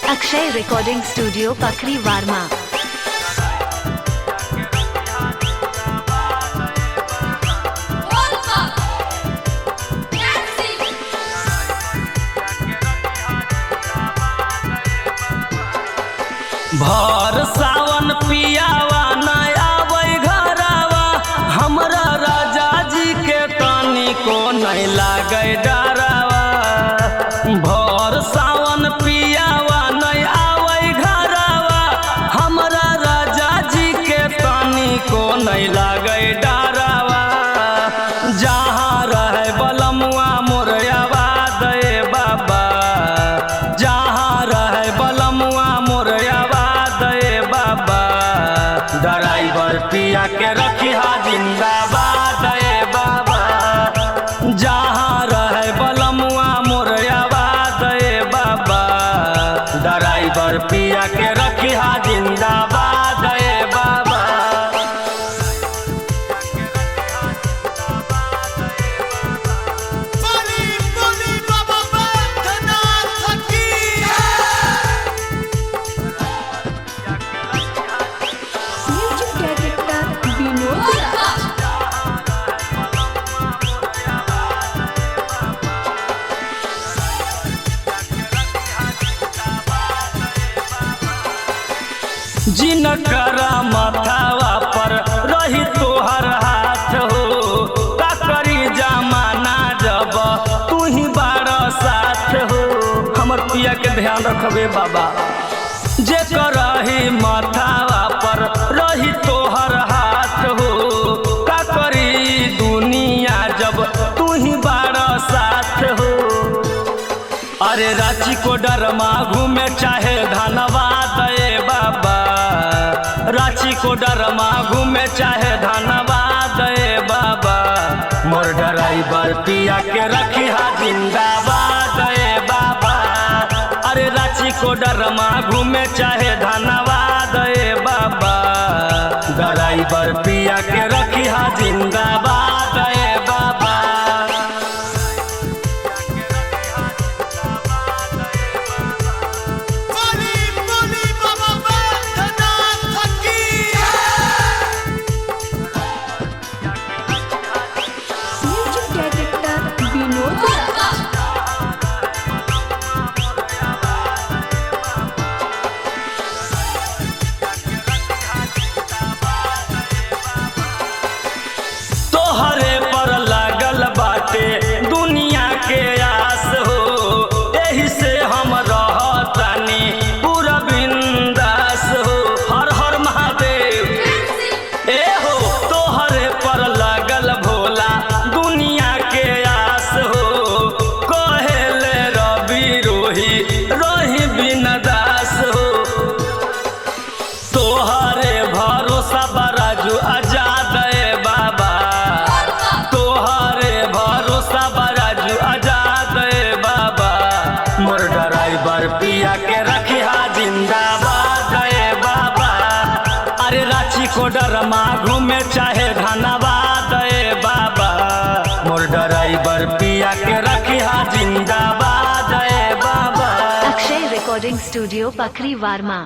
Akshay recording studio पखरी वारमा। भर सावन पियावा नया वही घरावा, हमरा राजा जी के तानी को नहीं लागे डरावा। भर सावन पियावा नया वही घरावा, हमरा राजा जी के तानी को नहीं लागे डरावा। जहाँ रहे बलमुआ मोर आवाज दे बाबा, जहाँ रहे बलमुआ मोर ड्राइवर पिया के रखिया जिंदाबाद ए बाबा। जहाँ रहे बलमुआ मोर आवाज ए बाबा, ड्राइवर पिया के रखिया जिंदाबाद ए बाबा। जिनकरा माथावा पर रही तोहर हाथ हो, का करी जमाना जब तू ही बारा साथ हो। हमर पिया के ध्यान रखबे बाबा। जे करही माथावा पर रही तोहर हाथ हो, का करी दुनिया जब तू ही बारा साथ हो। अरे रांची को डरमा घूमे चाहे धनबाद ए बाबा, रांची को डरमा घूमे चाहे धनबाद ए बाबा। मोर ड्राइवर पिया के रखिया जिंदाबाद ए बाबा। अरे रांची को डरमा घूमे चाहे धनबाद ए बाबा, ड्राइवर पिया के रखिया जिंदाबाद ए बाबा। तोहरे पर लागल बाटे दुनिया के आस हो, एही से हम रहतानी पूरा बिंदास हो। हर हर महादेव ए हो। तोहरे पर लागल भोला दुनिया के आस हो, कहेले रवि रोही रोही बिनदास हो। तोहरे भरोसा बराजू आजाद ए बाबा, तोहरे भरोसा बराजू आजाद ए बाबा। मोर ड्राइवर पिया के रखिया जिंदाबाद ए बाबा। अरे रांची को डरमा घूमे चाहे धनबाद ए बाबा, मोर ड्राइवर पिया के रखिया जिंदाबाद ए बाबा। Akshay recording studio पखरी वारमा।